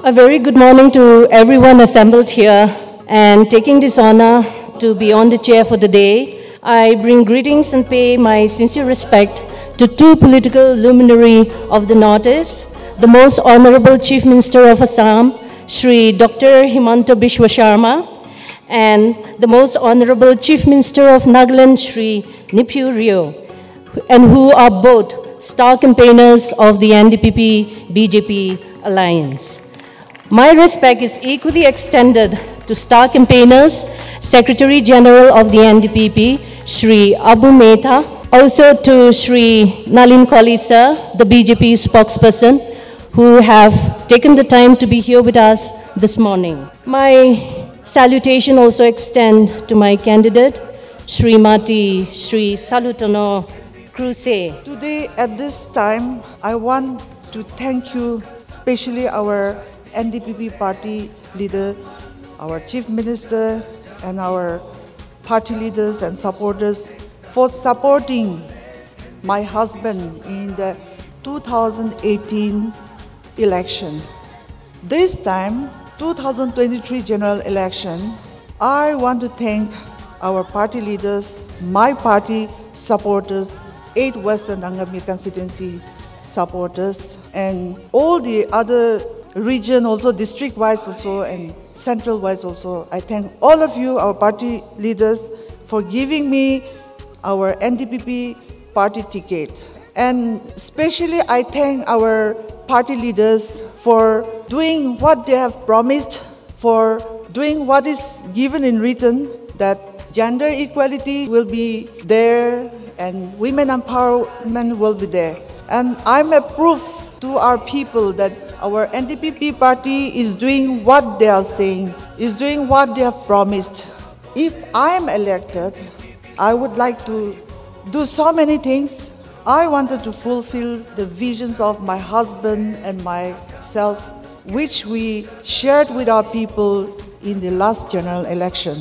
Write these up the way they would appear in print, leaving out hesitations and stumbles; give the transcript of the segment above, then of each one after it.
A very good morning to everyone assembled here, and taking this honor to be on the chair for the day, I bring greetings and pay my sincere respect to two political luminaries of the Northeast, the Most Honorable Chief Minister of Assam, Shri Dr. Himanta Biswa Sharma, and the Most Honorable Chief Minister of Nagaland, Shri Niphu Rio, and who are both star campaigners of the NDPP-BJP alliance. My respect is equally extended to star campaigners, Secretary General of the NDPP, Shri Abu Mehta, also to Shri Nalin Kolisa, the BJP spokesperson, who have taken the time to be here with us this morning. My salutation also extends to my candidate, Srimati Shri Salhoutuonuo Kruse. Today, at this time, I want to thank you, especially our NDPP party leader, our Chief Minister, and our party leaders and supporters for supporting my husband in the 2018 election. This time, 2023 general election, I want to thank our party leaders, my party supporters, 8 Western Angami constituency supporters, and all the other region also, district-wise also, and central-wise also. I thank all of you, our party leaders, for giving me our NDPP party ticket. And especially I thank our party leaders for doing what they have promised, for doing what is given in written, that gender equality will be there and women empowerment will be there. And I'm a proof to our people that our NDPP party is doing what they are saying, is doing what they have promised. If I am elected, I would like to do so many things. I wanted to fulfill the visions of my husband and myself, which we shared with our people in the last general election.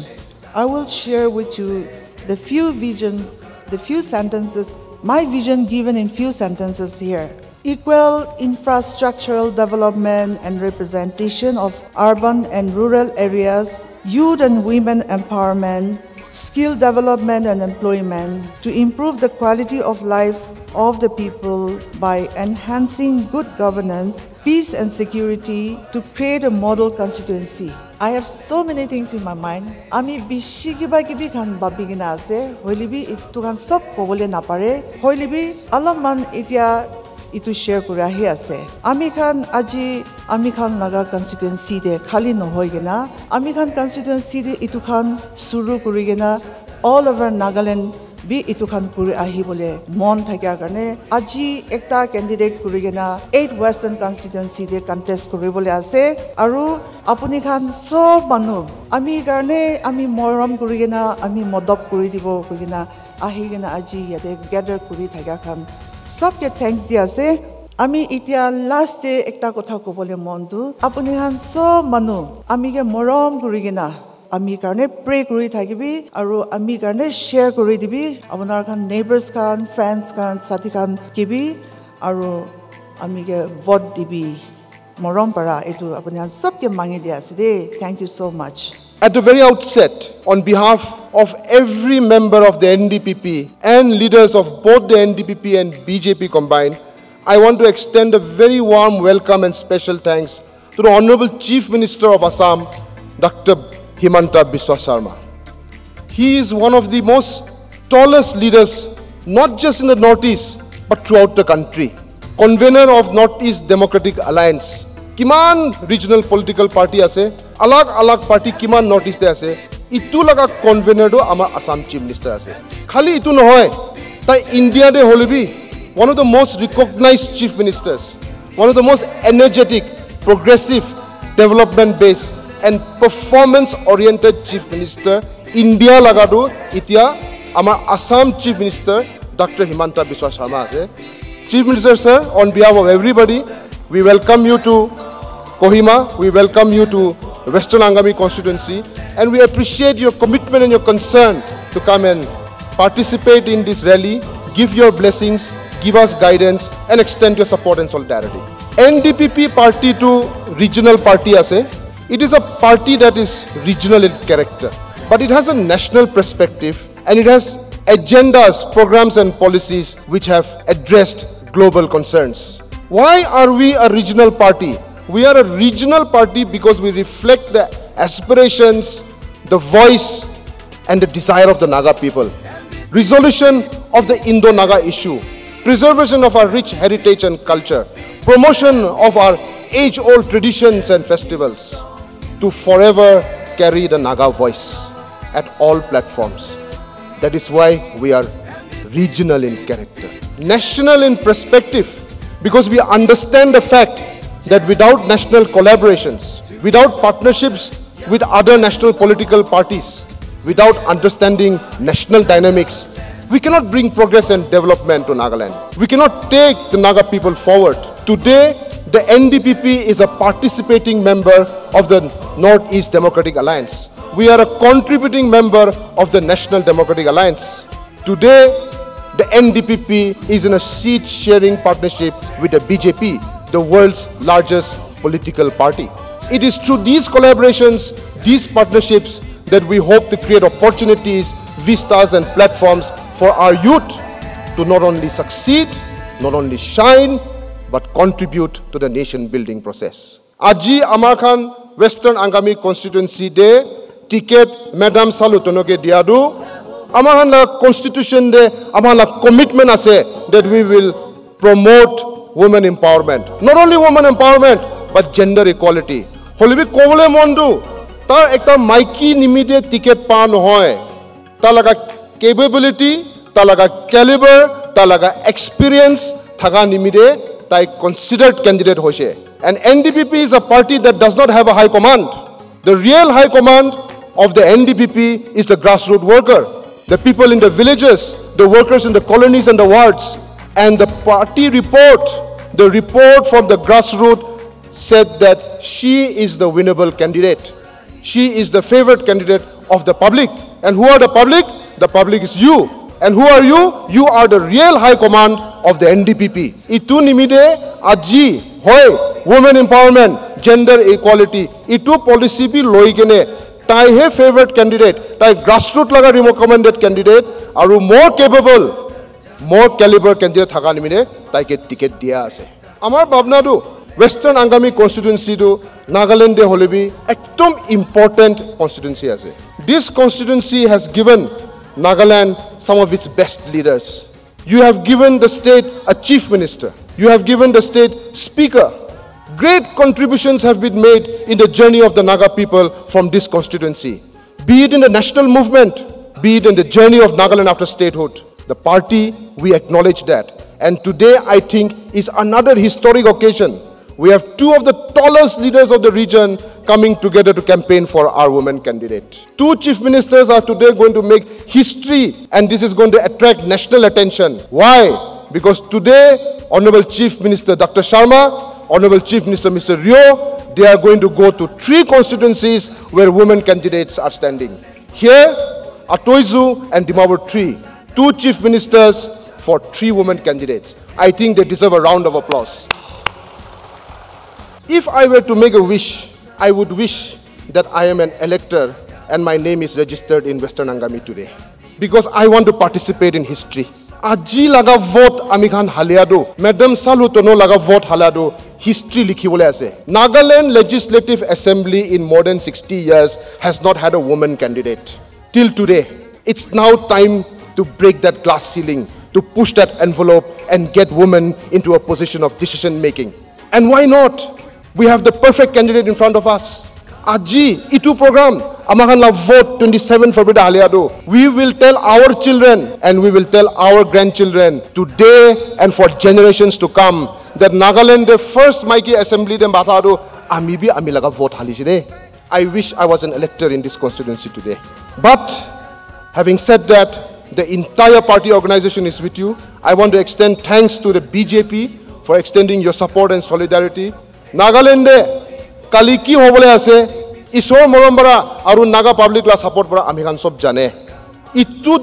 I will share with you the few visions, the few sentences, my vision given in few sentences here. Equal infrastructural development and representation of urban and rural areas, youth and women empowerment, skill development and employment, to improve the quality of life of the people by enhancing good governance, peace and security, to create a model constituency. I have so many things in my mind. Ami bishi kiba kibi khan babigina ase, hoilibi itu khan sob kobole napare, hoilibi alaman itia itu share kurahi ase. Ami khan aji ami khan naga constituency de khali nohoigena, ami khan constituency de itu khan suru kurigena all over Nagaland bi itu khan kuri ahi bole mon thakya karne aji ekta candidate kurigena 8 Western constituency de contest kuribole ase aru apuni khan sob manu ami karne ami moram kurigena ami modop kuri dibo kurigena ahi gena aji yate gather kuri thakya khan सबके thanks दिया से आमी इतिया last day एकटा कथा कबले मनदु आपुनि हान सब मानु आमी के मरम गुरिगिना आमी कारणे प्रे करि थाकिबि आरो आमी कारणे शेयर करि दिबि आपनार खान नेबर्स खान फ्रेंड्स खान साथी खान किबि आरो आमी के वोट दिबि मरम परा एतु आपुनि हान सबके मांगि दिया से दे thank you so much. At the very outset, on behalf of every member of the NDPP and leaders of both the NDPP and BJP combined, I want to extend a very warm welcome and special thanks to the Honorable Chief Minister of Assam, Dr. Himanta Biswa Sharma. He is one of the most tallest leaders, not just in the Northeast, but throughout the country. Convener of Northeast Democratic Alliance. Kiman regional political party ase, alag party kiman Northeast te ase, itu laga convener do amar Assam Chief Minister ase. Khali itu nohoy, tai India de holibi one of the most recognized chief ministers, one of the most energetic, progressive, development-based and performance-oriented chief minister India laga do itia amar Assam Chief Minister Dr. Himanta Biswa Sharma ase. Chief Minister sir, on behalf of everybody, we welcome you to Kohima, we welcome you to Western Angami constituency, and we appreciate your commitment and your concern to come and participate in this rally, give your blessings, give us guidance, and extend your support and solidarity. NDPP party to regional party ase. It is a party that is regional in character, but it has a national perspective and it has agendas, programs and policies which have addressed global concerns. Why are we a regional party? We are a regional party because we reflect the aspirations, the voice and the desire of the Naga people. Resolution of the Indo-Naga issue, preservation of our rich heritage and culture, promotion of our age-old traditions and festivals, to forever carry the Naga voice at all platforms. That is why we are regional in character, national in perspective, because we understand the fact that without national collaborations, without partnerships with other national political parties, without understanding national dynamics, we cannot bring progress and development to Nagaland. We cannot take the Naga people forward. Today, the NDPP is a participating member of the Northeast Democratic Alliance. We are a contributing member of the National Democratic Alliance. Today, the NDPP is in a seat-sharing partnership with the BJP, the world's largest political party. It is through these collaborations, these partnerships, that we hope to create opportunities, vistas and platforms for our youth to not only succeed, not only shine, but contribute to the nation-building process. Aji Amar Khan Western Angami constituency de ticket Madam Salhoutuonuo ke diadu. Amar Khan la constitution de amar la commitment ase that we will promote women empowerment. Not only women empowerment, but gender equality. Holibi kobole mondu tar ekta maiki nimide ticket pa nohoy. Talaga capability, talaga caliber, talaga experience thaga nimide tai considered candidate hoise. And NDPP is a party that does not have a high command. The real high command of the NDPP is the grassroots worker, the people in the villages, the workers in the colonies and the wards. And the party report, the report from the grassroots said that she is the winnable candidate. She is the favorite candidate of the public. And who are the public? The public is you. And who are you? You are the real high command of the NDPP. Itu nimide aji hoy women empowerment, gender equality. Itu policy bi loi kene tai he favorite candidate, tai grassroots laga recommended candidate, aru more capable, more caliber candidate thaga nimide tai ke ticket dia ase. Amar bhabna du Western Angami constituency do Nagaland de holebi ekdom important constituency ase. This constituency has given Nagaland some of its best leaders. You have given the state a chief minister. You have given the state speaker. Great contributions have been made in the journey of the Naga people from this constituency. Be it in the national movement, be it in the journey of Nagaland after statehood. The party, we acknowledge that. And today, I think, is another historic occasion. We have two of the tallest leaders of the region coming together to campaign for our women candidate. Two chief ministers are today going to make history, and this is going to attract national attention. Why? Because today, Honorable Chief Minister Dr. Sharma, Honorable Chief Minister Mr. Rio, they are going to go to 3 constituencies where women candidates are standing. Here, Atoizu and Dimapur 3, 2 chief ministers for 3 women candidates. I think they deserve a round of applause. If I were to make a wish, I would wish that I am an elector and my name is registered in Western Angami today. Because I want to participate in history. Aji laga vote amikhan haliado, Madam Salhoutuonuo laga vote haliado, history likhibole ase. Nagaland Legislative Assembly in more than 60 years has not had a woman candidate. Till today, it's now time to break that glass ceiling, to push that envelope and get women into a position of decision making. And why not? We have the perfect candidate in front of us. Aji, itu program, amakan la vote 27 February haliado. We will tell our children and we will tell our grandchildren today and for generations to come that Nagaland the first Maiki Assembly de Batado, amibi amilaga vote halishide. I wish I was an elector in this constituency today. But having said that, the entire party organization is with you. I want to extend thanks to the BJP for extending your support and solidarity. Nagaland kali ki hobole ase isor morambara aru Naga public la support para amikhan sob jane. Itu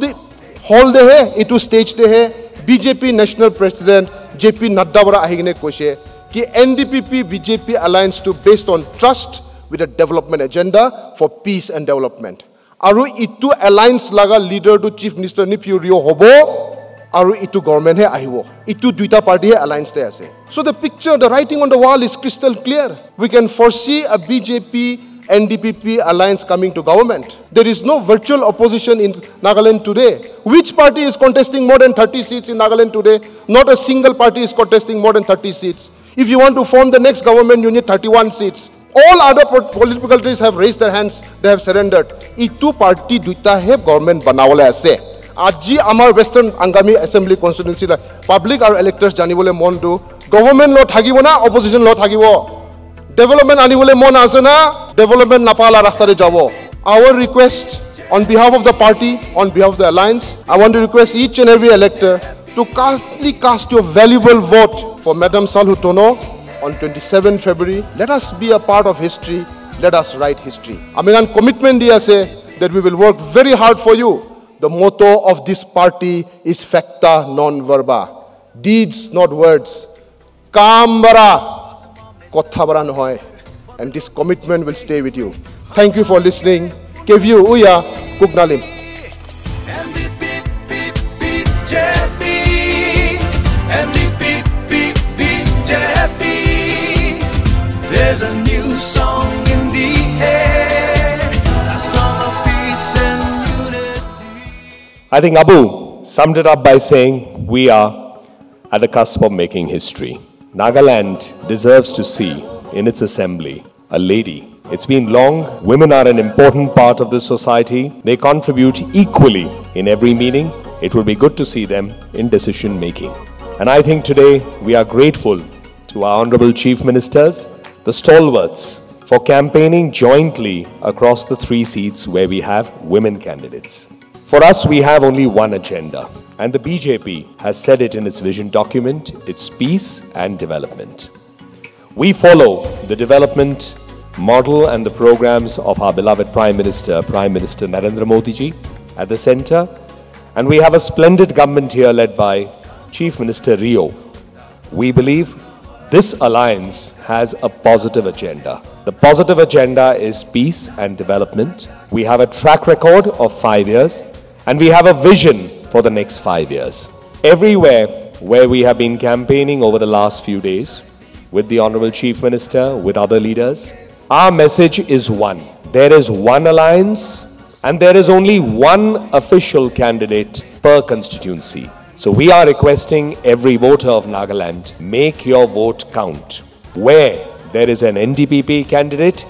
hall de hai, itu stage de hai. BJP National President JP Nadda bara ahigine koise कि NDPP BJP alliance to based on trust with a development agenda for peace and development. Aru itu alliance laga leader to Chief Minister Nephew Rio hobo. Aru itu government he ahibo. Itu duita party he alliance te ase. So the picture, the writing on the wall is crystal clear. We can foresee a BJP NDPP alliance coming to government. There is no virtual opposition in Nagaland today. Which party is contesting more than 30 seats in Nagaland today? Not a single party is contesting more than 30 seats. If you want to form the next government, you need 31 seats. All other political parties have raised their hands, they have surrendered. Itu party duita have government banawale ase. Aji amar Western Angami Assembly constituency la public or electors janibole mon do government lo thagibo na opposition lo thagibo. Development anibole mon ase na development napala rastare jabo. Our request on behalf of the party, on behalf of the alliance, I want to request each and every elector to cast your valuable vote for Madam Salhoutuonuo on 27 February. Let us be a part of history. Let us write history. Amingan commitment dia say that we will work very hard for you. The motto of this party is facta non verba. Deeds, not words. Kaam bara. Kotha bara nohoy. And this commitment will stay with you. Thank you for listening. Kevu uya kugnalim. There's a new song in the air, a song of peace and unity. I think Abu summed it up by saying we are at the cusp of making history. Nagaland deserves to see in its assembly a lady. It's been long. Women are an important part of this society. They contribute equally in every meeting. It will be good to see them in decision making. And I think today we are grateful to our Honorable Chief Ministers, the stalwarts, for campaigning jointly across the 3 seats where we have women candidates. For us, we have only one agenda, and the BJP has said it in its vision document, it's peace and development. We follow the development model and the programs of our beloved Prime Minister Narendra Modi ji at the center, and we have a splendid government here led by Chief Minister Rio. We believe this alliance has a positive agenda. The positive agenda is peace and development. We have a track record of 5 years, and we have a vision for the next 5 years. Everywhere where we have been campaigning over the last few days, with the Honorable Chief Minister, with other leaders, our message is one. There is one alliance, and there is only one official candidate per constituency. So we are requesting every voter of Nagaland, make your vote count. Where there is an NDPP candidate,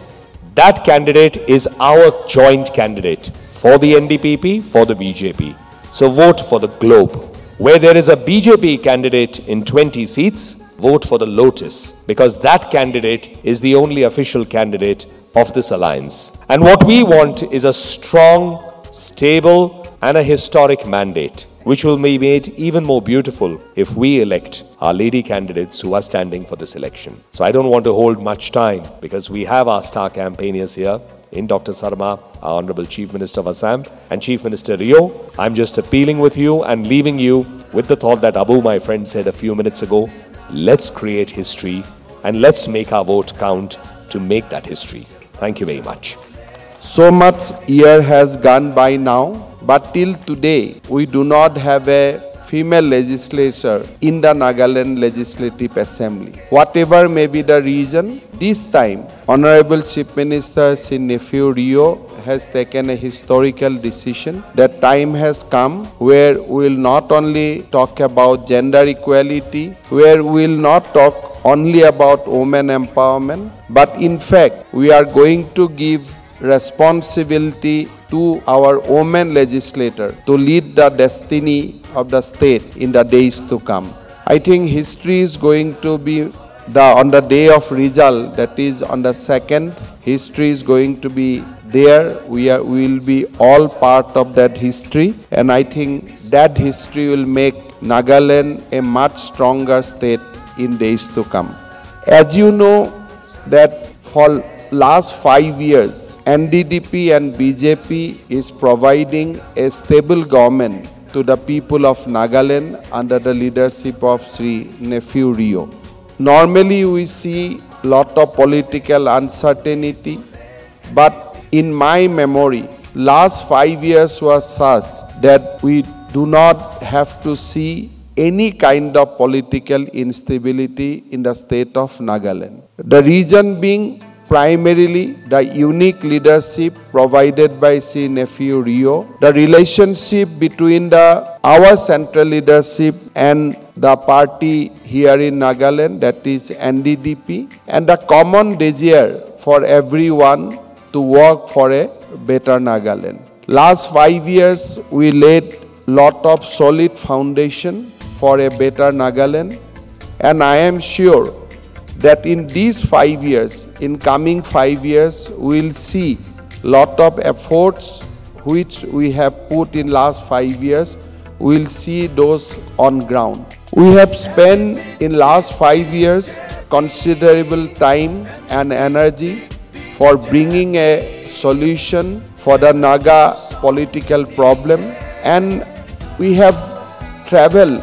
that candidate is our joint candidate for the NDPP, for the BJP. So vote for the globe. Where there is a BJP candidate in 20 seats, vote for the Lotus, because that candidate is the only official candidate of this alliance. And what we want is a strong, stable, and a historic mandate, which will be made even more beautiful if we elect our lady candidates who are standing for this election. So I don't want to hold much time because we have our star campaigners here in Dr. Sarma, our Honorable Chief Minister of Assam, and Chief Minister Rio. I'm just appealing with you and leaving you with the thought that Abu, my friend, said a few minutes ago. Let's create history and let's make our vote count to make that history. Thank you very much. So much year has gone by now, but till today we do not have a female legislature in the Nagaland Legislative Assembly. Whatever may be the reason, this time Honorable Chief Minister Sri Nephew Rio has taken a historical decision. That time has come where we will not only talk about gender equality, where we will not talk only about women empowerment, but in fact we are going to give responsibility to our women legislator to lead the destiny of the state in the days to come. I think history is going to be on the day of result, that is on the 2nd, history is going to be there. We will be all part of that history, and I think that history will make Nagaland a much stronger state in days to come. As you know that for last 5 years, NDPP and BJP is providing a stable government to the people of Nagaland under the leadership of Sri Nephew Rio. Normally we see lot of political uncertainty, but in my memory, last 5 years was such that we do not have to see any kind of political instability in the state of Nagaland. The reason being primarily the unique leadership provided by Sri Nephew Rio, the relationship between our central leadership and the party here in Nagaland, that is NDPP, and the common desire for everyone to work for a better Nagaland. Last 5 years, we laid lot of solid foundation for a better Nagaland, and I am sure that in these 5 years, in coming 5 years, we will see lot of efforts which we have put in last 5 years, we will see those on ground. We have spent in last 5 years considerable time and energy for bringing a solution for the Naga political problem, and we have traveled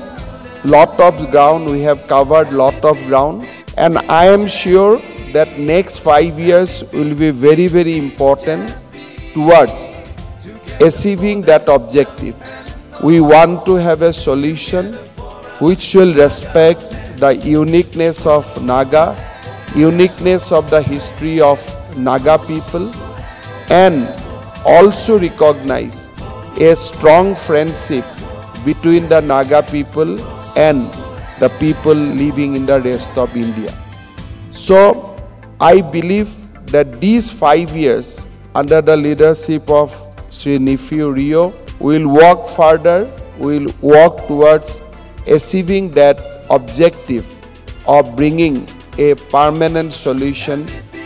lot of ground, we have covered lot of ground, and I am sure that next 5 years will be very, very important towards achieving that objective. We want to have a solution which will respect the uniqueness of Naga, uniqueness of the history of Naga people, and also recognize a strong friendship between the Naga people and the people living in the rest of India. So I believe that these 5 years under the leadership of Sri Nephew Rio will work further, will work towards achieving that objective of bringing a permanent solution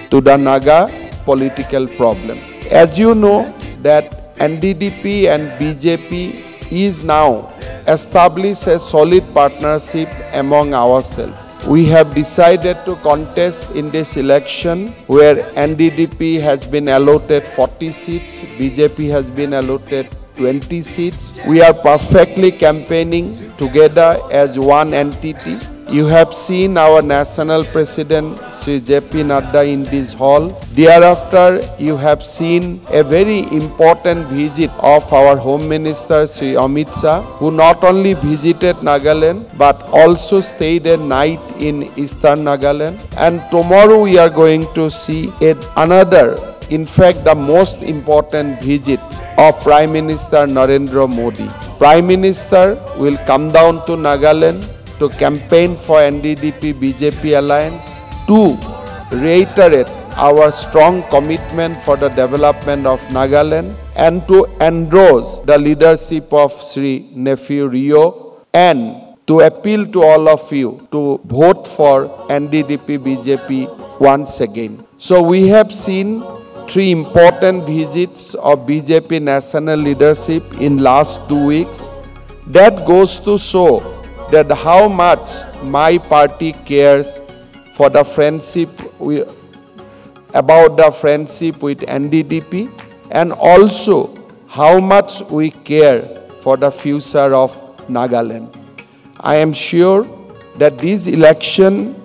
to the Naga political problem. As you know that NDPP and BJP is now established a solid partnership among ourselves. We have decided to contest in this election where NDPP has been allotted 40 seats, BJP has been allotted 20 seats. We are perfectly campaigning together as one entity. You have seen our national president Sri J.P. Nadda in this hall. Thereafter, you have seen a very important visit of our Home Minister Sri Amit Shah, who not only visited Nagaland but also stayed a night in Eastern Nagaland. And tomorrow we are going to see another, in fact the most important visit of Prime Minister Narendra Modi. Prime Minister will come down to Nagaland to campaign for NDPP-BJP alliance, to reiterate our strong commitment for the development of Nagaland, and to endorse the leadership of Sri Nephew Rio, and to appeal to all of you to vote for NDPP-BJP once again. So we have seen 3 important visits of BJP national leadership in last 2 weeks. That goes to show that how much my party cares for the friendship about the friendship with NDPP, and also how much we care for the future of Nagaland. I am sure that this election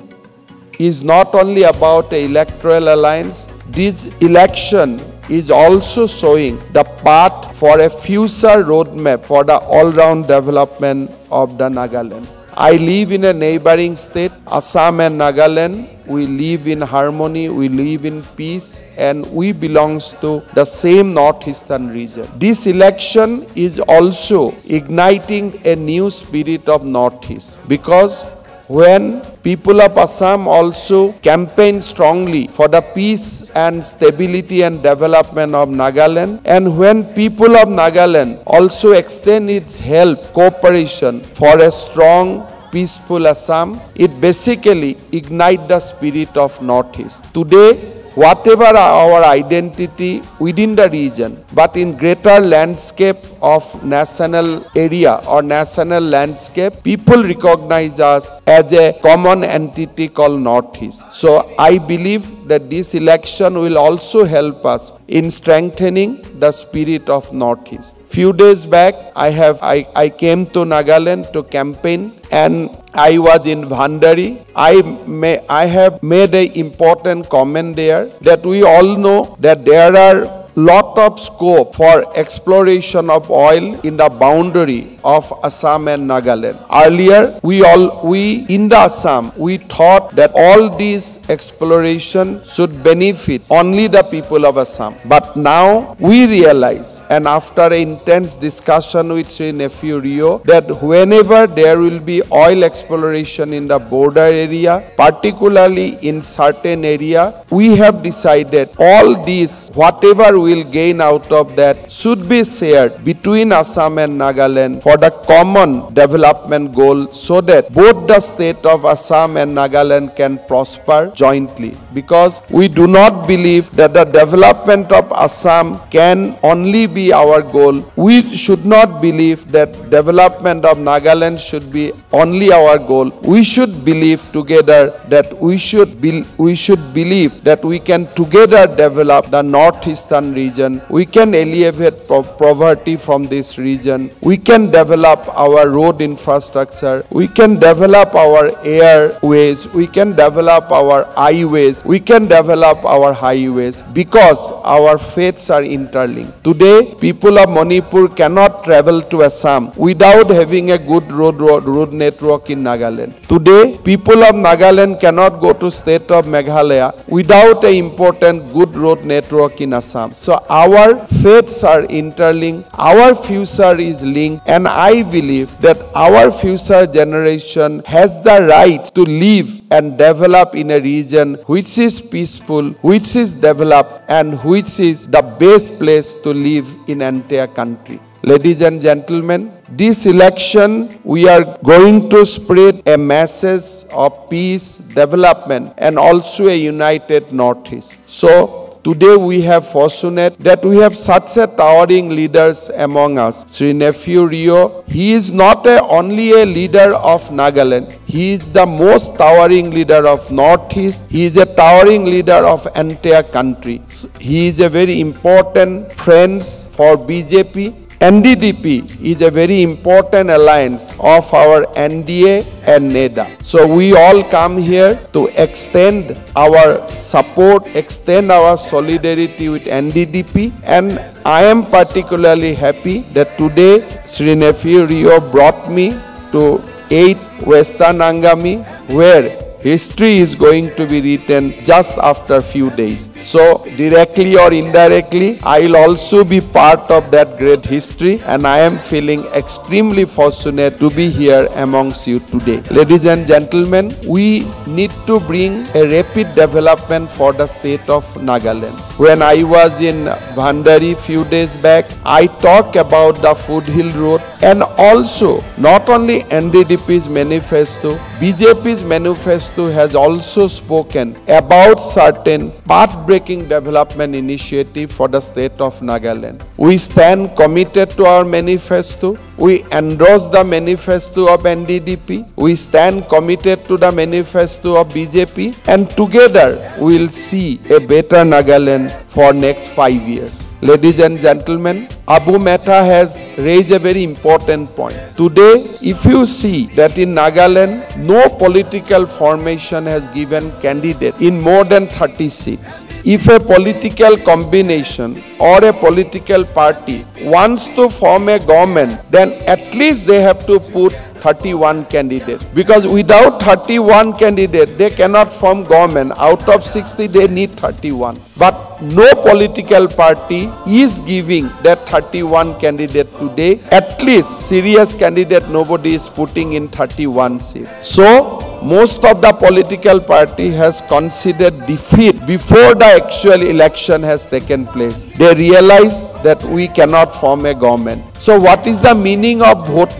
is not only about the electoral alliance. This election is also showing the path for a future roadmap for the all-round development of the Nagaland. I live in a neighboring state, Assam and Nagaland. We live in harmony, we live in peace, and we belong to the same northeastern region. This election is also igniting a new spirit of Northeast, because when people of Assam also campaign strongly for the peace and stability and development of Nagaland, and when people of Nagaland also extend its help, cooperation for a strong, peaceful Assam, it basically ignites the spirit of Northeast. Today, whatever our identity within the region, but in greater landscape of national area or national landscape, people recognize us as a common entity called Northeast. So I believe that this election will also help us in strengthening the spirit of Northeast. Few days back, I came to Nagaland to campaign, and I was in Bhandari. I have made an important comment there that we all know that there are lot of scope for exploration of oil in the boundary of Assam and Nagaland. Earlier, we in the Assam, we thought that all these exploration should benefit only the people of Assam. But now we realize, and after an intense discussion with Sri Nephew Rio, that whenever there will be oil exploration in the border area, particularly in certain area, we have decided all these, whatever will gain out of that, should be shared between Assam and Nagaland for the common development goal, so that both the state of Assam and Nagaland can prosper jointly. Because we do not believe that the development of Assam can only be our goal. We should not believe that development of Nagaland should be only our goal. We should believe together that we should believe that we can together develop the northeastern region. We can alleviate poverty from this region. We can develop our road infrastructure. We can develop our airways. We can develop our highways. We can develop our highways, because our faiths are interlinked. Today, people of Manipur cannot travel to Assam without having a good road network in Nagaland. Today, people of Nagaland cannot go to state of Meghalaya without an important good road network in Assam. So our faiths are interlinked, our future is linked, and I believe that our future generation has the right to live and develop in a region which is peaceful, which is developed, and which is the best place to live in entire country. Ladies and gentlemen, this election, we are going to spread a message of peace, development, and also a united Northeast. So, today we have fortunate that we have such a towering leaders among us. Sri Nephew Rio, he is not only a leader of Nagaland, he is the most towering leader of Northeast. He is a towering leader of entire country. He is a very important friend for BJP. NDPP is a very important alliance of our NDA and NEDA. So we all come here to extend our support, extend our solidarity with NDPP, and I am particularly happy that today Sri Nephew Rio brought me to 8 Western Angami, where history is going to be written just after few days. So directly or indirectly, I will also be part of that great history, and I am feeling extremely fortunate to be here amongst you today. Ladies and gentlemen, we need to bring a rapid development for the state of Nagaland. When I was in Bhandari few days back, I talked about the Foothill Road, and also not only NDPP's manifesto, BJP's manifesto has also spoken about certain path-breaking development initiative for the state of Nagaland. We stand committed to our manifesto. We endorse the manifesto of NDPP. We stand committed to the manifesto of BJP, and together we will see a better Nagaland for next 5 years. Ladies and gentlemen, Abu Mehta has raised a very important point. Today, if you see that in Nagaland, no political formation has given candidate in more than 36. If a political combination or a political party wants to form a government, then at least they have to put 31 candidates. Because without 31 candidates, they cannot form government. Out of 60, they need 31. But no political party is giving that 31 candidate today. At least serious candidate, nobody is putting in 31 seats. So, most of the political party has considered defeat before the actual election has taken place. They realize that we cannot form a government. So what is the meaning of vote,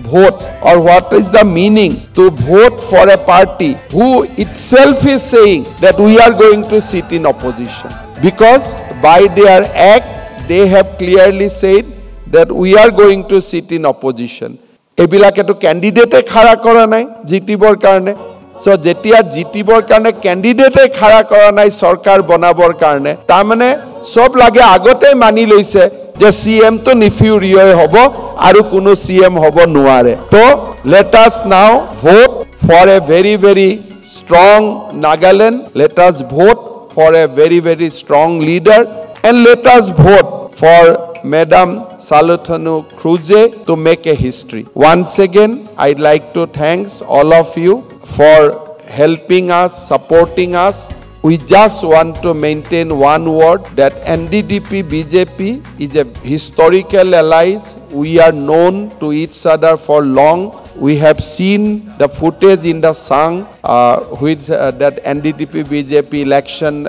or what is the meaning to vote for a party who itself is saying that we are going to sit in opposition? Because by their act, they have clearly said that we are going to sit in opposition. Ebilaketo candidate khara kora nai jitibor karone. So jetia jitibor karone candidate khara kora nai sarkar banabor karone tamane sob lage agote mani loise je CM to nifurio hobo aru kuno CM hobo nuare. So let us now vote for a very strong Nagaland. Let us vote for a very strong leader, and let us vote for Madam Salhoutuonuo Kruse to make a history. Once again, I'd like to thank all of you for helping us, supporting us. We just want to maintain one word, that NDPP BJP is a historical alliance. We are known to each other for long. We have seen the footage in the song, which that NDPP BJP election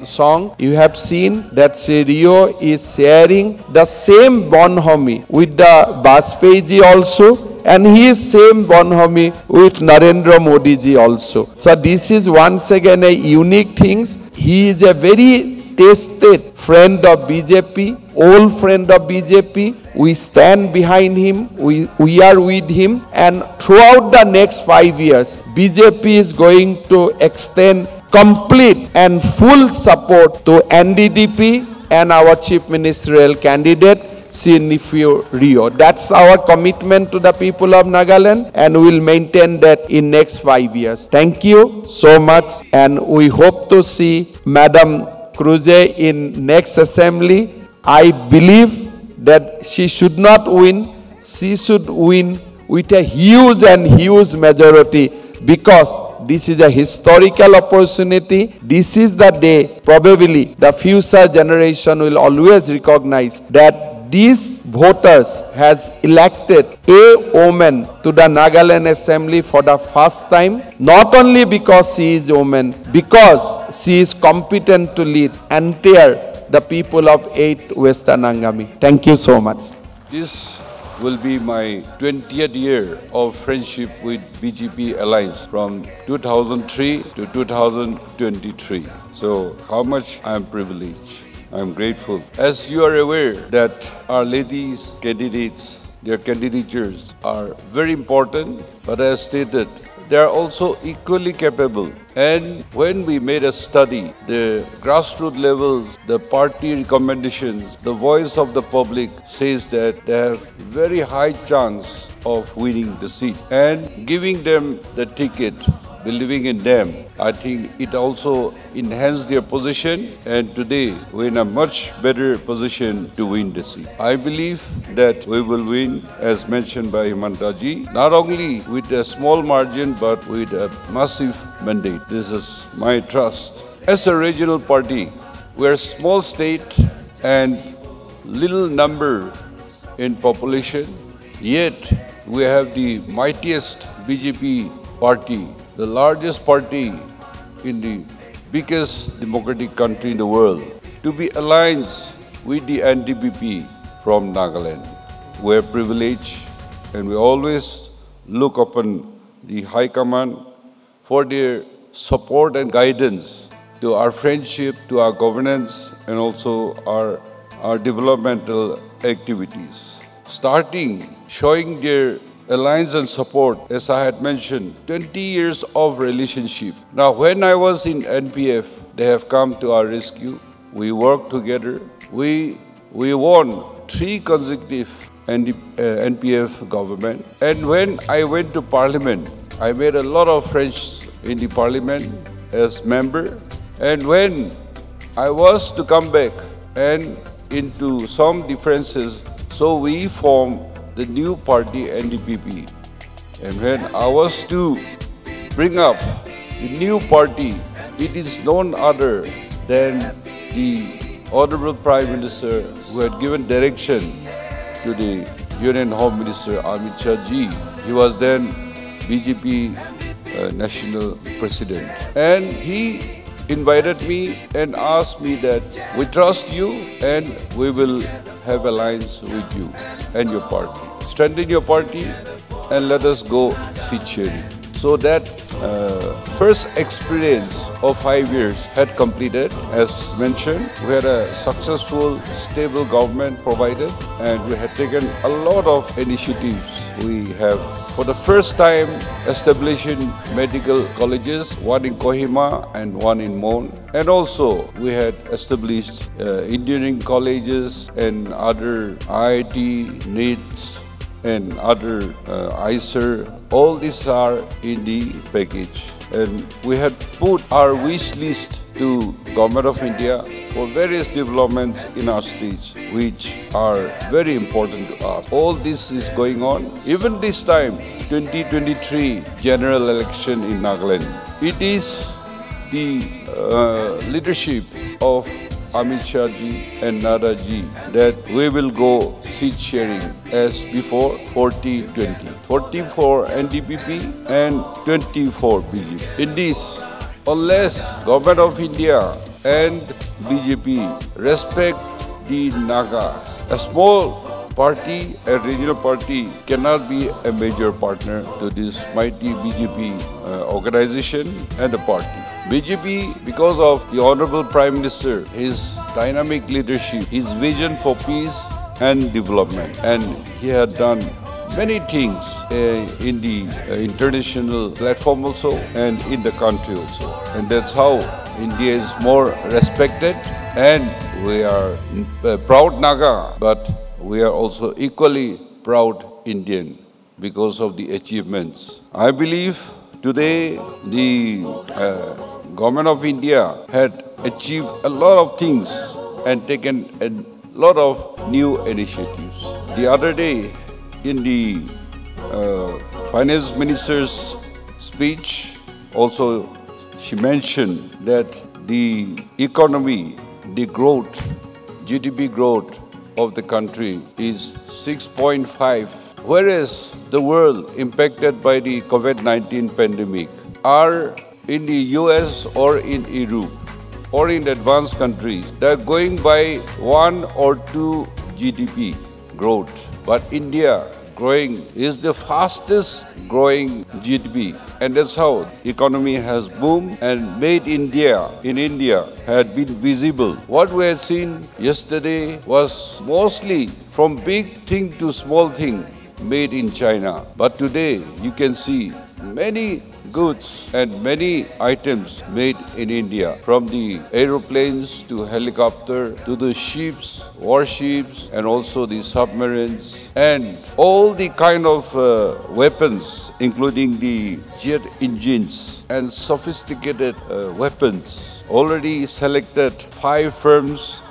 song. You have seen that Rio is sharing the same bonhomie with the Bajpayee also, and he is same bonhomie with Narendra Modi ji also. So this is once again a unique thing. He is a very tested friend of BJP, old friend of BJP. We stand behind him, we are with him, and throughout the next 5 years, BJP is going to extend complete and full support to NDPP and our Chief Ministerial candidate, Rio. That's our commitment to the people of Nagaland, and we will maintain that in next 5 years. Thank you so much, and we hope to see Madam Kruse in next assembly. I believe that she should not win, she should win with a huge majority, because this is a historical opportunity. This is the day probably the future generation will always recognize that these voters has elected a woman to the Nagaland Assembly for the first time, not only because she is a woman, because she is competent to lead entire the people of 8 Western Angami. Thank you so much. This will be my 20th year of friendship with BJP Alliance from 2003 to 2023. So how much I am privileged. I am grateful. As you are aware that our ladies candidates, their candidatures are very important, but as stated, they are also equally capable. And when we made a study, the grassroots levels, the party recommendations, the voice of the public says that they have very high chance of winning the seat. And giving them the ticket, believing in them, I think it also enhanced their position, and today we're in a much better position to win the seat. I believe that we will win, as mentioned by Himantaji, not only with a small margin but with a massive mandate. This is my trust. As a regional party, we're a small state and little number in population, yet we have the mightiest BJP party, the largest party in the biggest democratic country in the world, to be aligned with the NDPP from Nagaland. We're privileged, and we always look upon the High Command for their support and guidance to our friendship, to our governance, and also our developmental activities. Starting showing their alliance and support, as I had mentioned, 20 years of relationship. Now, when I was in NPF, they have come to our rescue. We worked together. We won 3 consecutive NPF government. And when I went to Parliament, I made a lot of friends in the Parliament as member. And when I was to come back and into some differences, so we formed the new party NDPP. And when I was to bring up the new party, it is none other than the Honorable Prime Minister who had given direction to the Union Home Minister Amit Shah ji. He was then BJP National President. And he invited me and asked me that we trust you and we will have alliance with you and your party. Strengthen your party and let us go see cheering. So that first experience of 5 years had completed. As mentioned, we had a successful, stable government provided, and we had taken a lot of initiatives. We have, for the first time, establishing medical colleges, one in Kohima and one in Mon. And also, we had established engineering colleges and other IIT, NITs, and other ICER. All these are in the package. And we had put our wish list to Government of India for various developments in our states, which are very important to us. All this is going on. Even this time, 2023 general election in Nagaland. It is the leadership of Amit Shah ji and Nada ji that we will go seat sharing as before 40-20. 40 for NDPP and 20 for BJP. In this, unless Government of India and BJP respect the Nagas, a small party, a regional party, cannot be a major partner to this mighty BJP organization and the party. BJP, because of the Honorable Prime Minister, his dynamic leadership, his vision for peace and development, and he had done many things in the international platform also and in the country also. And that's how India is more respected, and we are proud Naga, but we are also equally proud Indian because of the achievements. I believe today the Government of India had achieved a lot of things and taken a lot of new initiatives. The other day, in the Finance Minister's speech, also she mentioned that the economy, the growth, GDP growth of the country is 6.5, whereas the world impacted by the COVID-19 pandemic are in the US or in Europe or in advanced countries. They are going by 1 or 2 GDP growth. But India growing is the fastest growing GDP. And that's how economy has boomed and made India in India had been visible. What we had seen yesterday was mostly from big thing to small thing made in China. But today you can see many goods and many items made in India, from the aeroplanes to helicopter to the ships, warships, and also the submarines, and all the kind of weapons, including the jet engines and sophisticated weapons. Already selected 5 firms,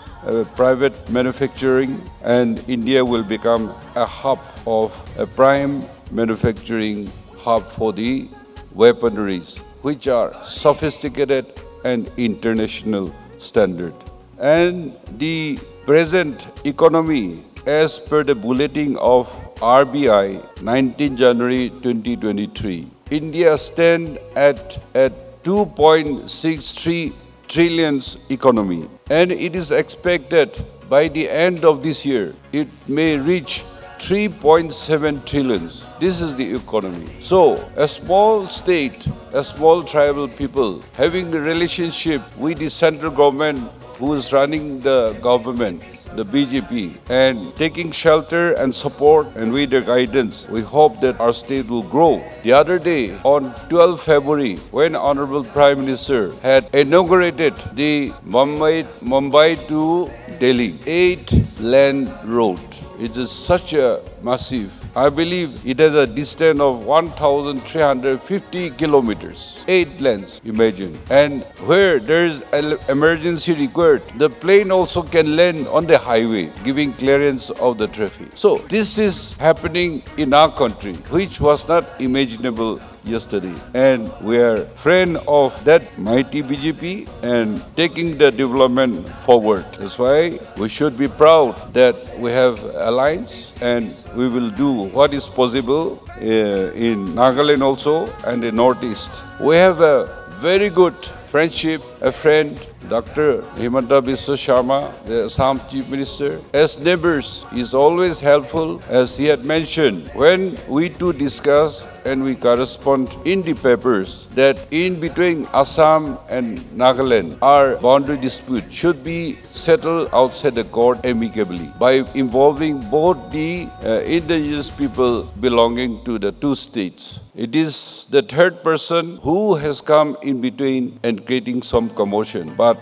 private manufacturing, and India will become a hub of a prime manufacturing hub for the weaponries, which are sophisticated and international standard. And the present economy, as per the bulletin of RBI, 19 January 2023, India stand at 2.63 trillion economy, and it is expected by the end of this year it may reach 3.7 trillion. This is the economy. So, a small state, a small tribal people having a relationship with the central government who is running the government, the BJP, and taking shelter and support and with their guidance, we hope that our state will grow. The other day, on 12 February, when Honorable Prime Minister had inaugurated the Mumbai to Delhi 8-lane road. It is such a massive, I believe it has a distance of 1,350 kilometers, 8 lanes, imagine. And where there is an emergency required, the plane also can land on the highway, giving clearance of the traffic. So this is happening in our country, which was not imaginable yesterday. And we are friend of that mighty BJP and taking the development forward. That's why we should be proud that we have alliance, and we will do what is possible in Nagaland also and the Northeast. We have a very good friendship, a friend, Dr. Himanta Biswa Sharma, the Assam Chief Minister. As neighbors, he is always helpful, as he had mentioned. When we two discuss and we correspond in the papers that in between Assam and Nagaland, our boundary dispute should be settled outside the court amicably by involving both the indigenous people belonging to the two states. It is the third person who has come in between and creating some commotion. But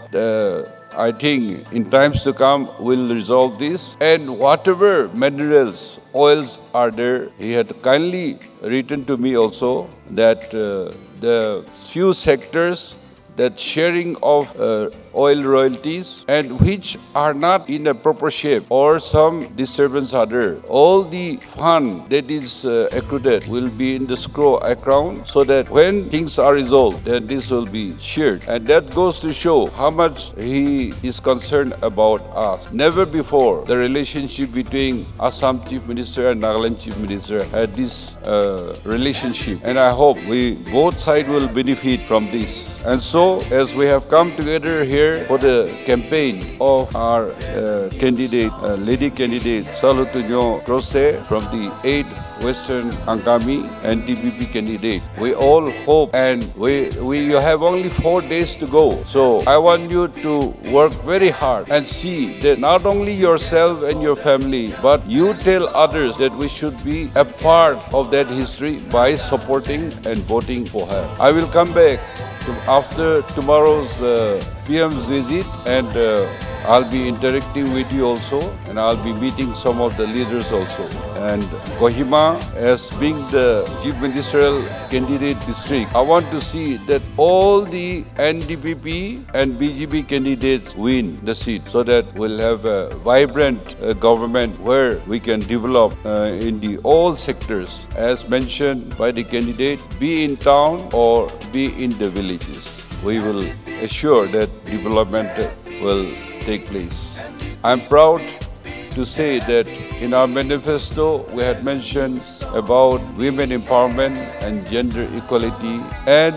I think in times to come we'll resolve this. And whatever minerals, oils are there, he had kindly written to me also that the few sectors that sharing of oil royalties and which are not in a proper shape or some disturbance are there, all the fund that is accrued will be in the escrow account so that when things are resolved, then this will be shared. And that goes to show how much he is concerned about us. Never before the relationship between Assam Chief Minister and Nagaland Chief Minister had this relationship. And I hope we both sides will benefit from this. And so, as we have come together here for the campaign of our candidate, lady candidate, Salhoutuonuo Kruse from the 8th Western Angami NDPP candidate, we all hope, and you have only 4 days to go. So I want you to work very hard and see that not only yourself and your family, but you tell others that we should be a part of that history by supporting and voting for her. I will come back after tomorrow's PM's visit, and I'll be interacting with you also, and I'll be meeting some of the leaders also. And Kohima, as being the Chief Ministerial candidate district, I want to see that all the NDPP and BJP candidates win the seat so that we'll have a vibrant government where we can develop in the all sectors as mentioned by the candidate, be in town or be in the villages. We will assure that development will take place. I'm proud to say that in our manifesto we had mentioned about women empowerment and gender equality, and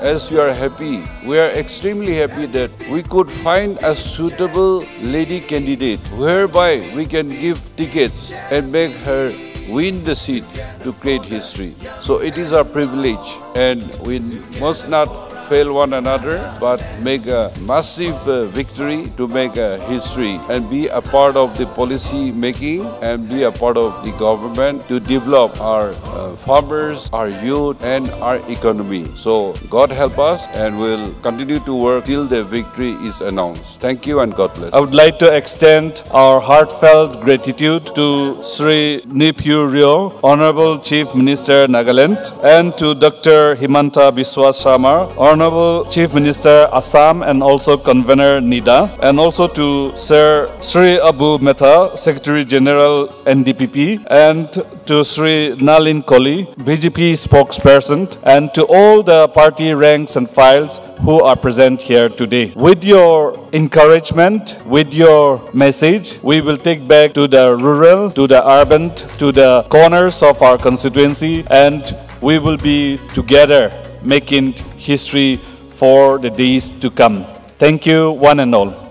as we are happy, we are extremely happy that we could find a suitable lady candidate whereby we can give tickets and make her win the seat to create history. So it is our privilege, and we must not fail one another, but make a massive victory to make a history and be a part of the policy making and be a part of the government to develop our farmers, our youth and our economy. So God help us, and we'll continue to work till the victory is announced. Thank you and God bless. I would like to extend our heartfelt gratitude to Sri Nipyu Rio, Honorable Chief Minister Nagaland, and to Dr. Himanta Biswa Sharma, Honorable Chief Minister Assam and also Convener NIDA, and also to Sir Sri Abu Mehta, Secretary General NDPP, and to Sri Nalin Kohli, BJP spokesperson, and to all the party ranks and files who are present here today. With your encouragement, with your message, we will take back to the rural, to the urban, to the corners of our constituency, and we will be together making history for the days to come. Thank you, one and all.